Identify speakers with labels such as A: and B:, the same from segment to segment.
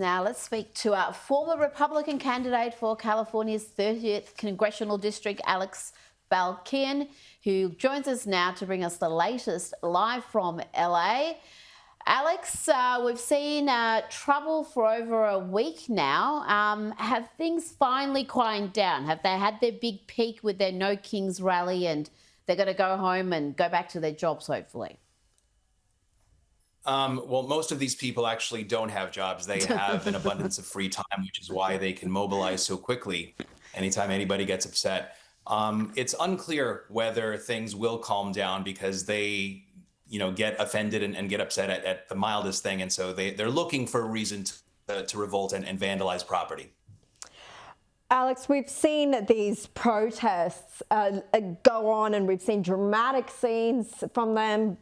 A: Now let's speak to our former Republican candidate for California's 30th Congressional District, Alex Balekian, who joins us now to bring us the latest live from LA. Alex, we've seen trouble for over a week now. Have things finally quieted down? Have they had their big peak with their No Kings rally and they're going to go home and go back to their jobs, hopefully?
B: Well, most of these people actually don't have jobs. They have an abundance of free time, which is why they can mobilize so quickly anytime anybody gets upset. It's unclear whether things will calm down because they, get offended and get upset at the mildest thing. And so they're looking for a reason to revolt and vandalize property.
C: Alex, we've seen these protests go on, and we've seen dramatic scenes from them,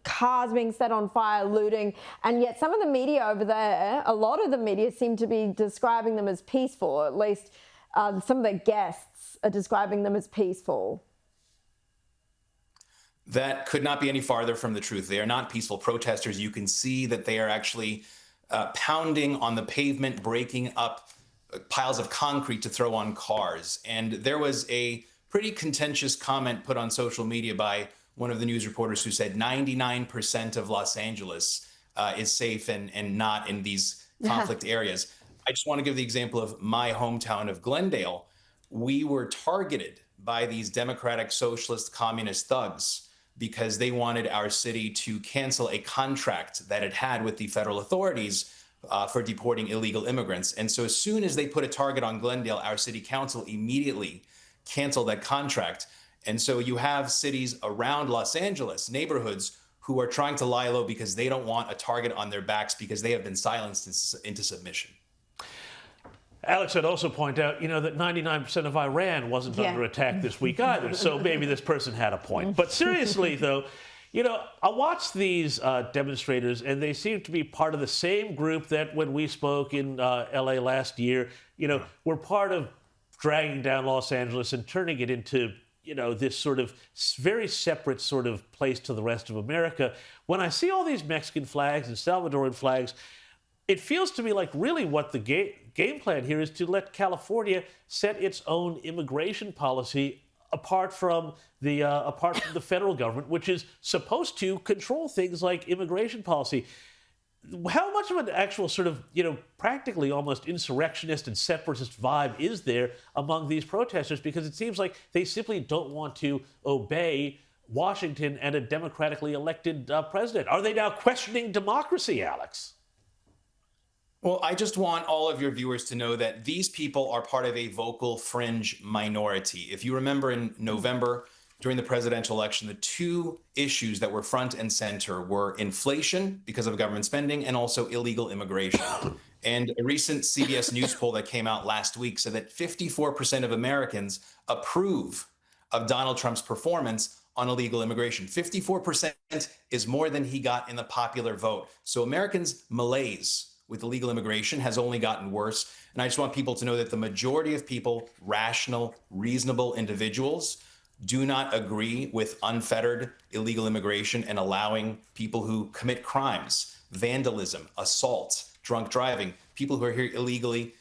C: cars being set on fire, looting, and yet some of the media over there, a lot of the media seem to be describing them as peaceful, at least some of the guests are describing them as peaceful.
B: That could not be any farther from the truth. They are not peaceful protesters. You can see that they are actually pounding on the pavement, breaking up piles of concrete to throw on cars. And there was a pretty contentious comment put on social media by one of the news reporters who said 99% of Los Angeles is safe and not in these conflict areas. I just want to give the example of my hometown of Glendale. We were targeted by these democratic, socialist, communist thugs because they wanted our city to cancel a contract that it had with the federal authorities for deporting illegal immigrants. And so as soon as they put a target on Glendale, our city council immediately canceled that contract. And so you have cities around Los Angeles, neighborhoods, who are trying to lie low because they don't want a target on their backs because they have been silenced into submission.
D: Alex, I'd also point out, that 99% of Iran wasn't under attack this week either. So maybe this person had a point. But seriously, though, I watched these demonstrators, and they seem to be part of the same group that when we spoke in LA last year, were part of dragging down Los Angeles and turning it into, this sort of very separate sort of place to the rest of America. When I see all these Mexican flags and Salvadoran flags, it feels to me like really what the game plan here is to let California set its own immigration policy apart from the federal government, which is supposed to control things like immigration policy. How much of an actual sort of, practically almost insurrectionist and separatist vibe is there among these protesters? Because it seems like they simply don't want to obey Washington and a democratically elected president. Are they now questioning democracy, Alex?
B: Well, I just want all of your viewers to know that these people are part of a vocal fringe minority. If you remember in November, during the presidential election, the two issues that were front and center were inflation because of government spending and also illegal immigration. And a recent CBS News poll that came out last week said that 54% of Americans approve of Donald Trump's performance on illegal immigration. 54% is more than he got in the popular vote. So Americans' malaise with illegal immigration has only gotten worse. And I just want people to know that the majority of people, rational, reasonable individuals, do not agree with unfettered illegal immigration and allowing people who commit crimes, vandalism, assault, drunk driving, people who are here illegally,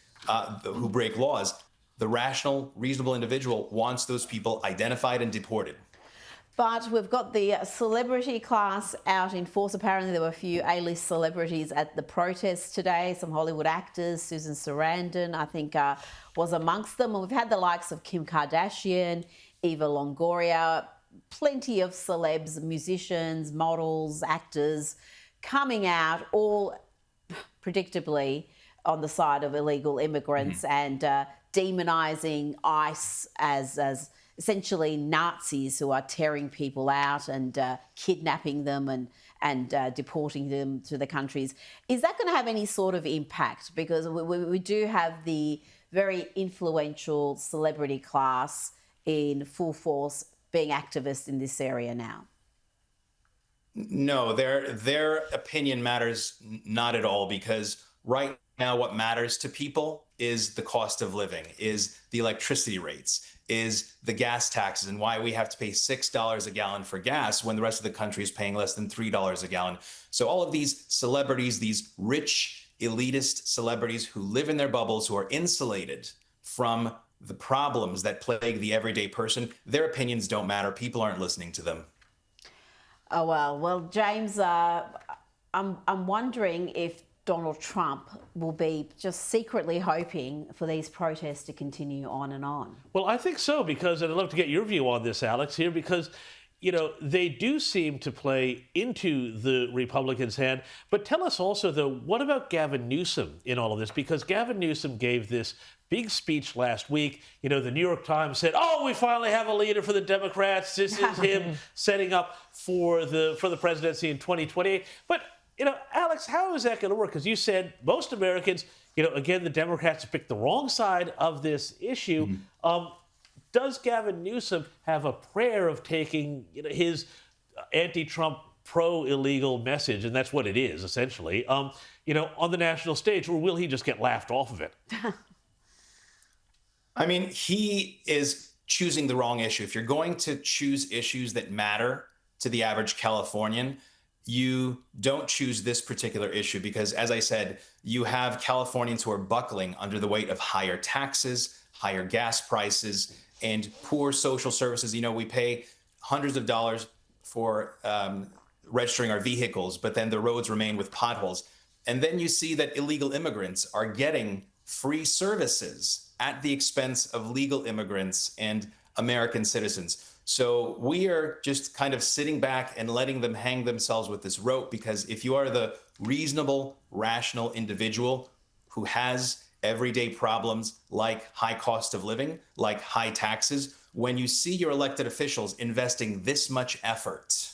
B: who break laws. The rational, reasonable individual wants those people identified and deported.
A: But we've got the celebrity class out in force. Apparently there were a few A-list celebrities at the protests today. Some Hollywood actors, Susan Sarandon, I think, was amongst them. And we've had the likes of Kim Kardashian, Eva Longoria, plenty of celebs, musicians, models, actors coming out, all predictably on the side of illegal immigrants and demonising ICE as essentially Nazis who are tearing people out and kidnapping them and deporting them to the countries. Is that going to have any sort of impact? Because we do have the very influential celebrity class in full force being activists in this area now.
B: No, their opinion matters not at all, because right now what matters to people is the cost of living, is the electricity rates, is the gas taxes, and why we have to pay $6 a gallon for gas when the rest of the country is paying less than $3 a gallon. So all of these celebrities, these rich elitist celebrities who live in their bubbles, who are insulated from the problems that plague the everyday person. Their opinions don't matter. People aren't listening to them.
A: Oh, well, James, I'm wondering if Donald Trump will be just secretly hoping for these protests to continue on and on.
D: Well, I think so, because, and I'd love to get your view on this, Alex, here, because, you know, they do seem to play into the Republicans' hand. But tell us also, though, what about Gavin Newsom in all of this? Because Gavin Newsom gave this big speech last week. You know, the New York Times said, "Oh, we finally have a leader for the Democrats. This is him setting up for the presidency in 2028." But, you know, Alex, how is that going to work? Because you said most Americans, you know, again, the Democrats have picked the wrong side of this issue. Does Gavin Newsom have a prayer of taking, you know, his anti-Trump, pro-illegal message, and that's what it is, essentially, you know, on the national stage, or will he just get laughed off of it?
B: I mean, he is choosing the wrong issue. If you're going to choose issues that matter to the average Californian, you don't choose this particular issue because, as I said, you have Californians who are buckling under the weight of higher taxes, higher gas prices, and poor social services. You know, we pay hundreds of dollars for registering our vehicles, but then the roads remain with potholes. And then you see that illegal immigrants are getting free services at the expense of legal immigrants and American citizens. So we are just kind of sitting back and letting them hang themselves with this rope, because if you are the reasonable, rational individual who has everyday problems like high cost of living, like high taxes, when you see your elected officials investing this much effort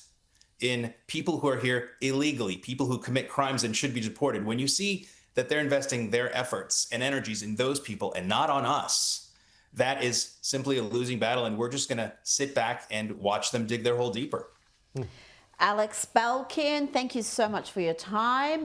B: in people who are here illegally, people who commit crimes and should be deported, when you see that they're investing their efforts and energies in those people and not on us, that is simply a losing battle, and we're just going to sit back and watch them dig their hole deeper.
A: Alex Balekian, thank you so much for your time.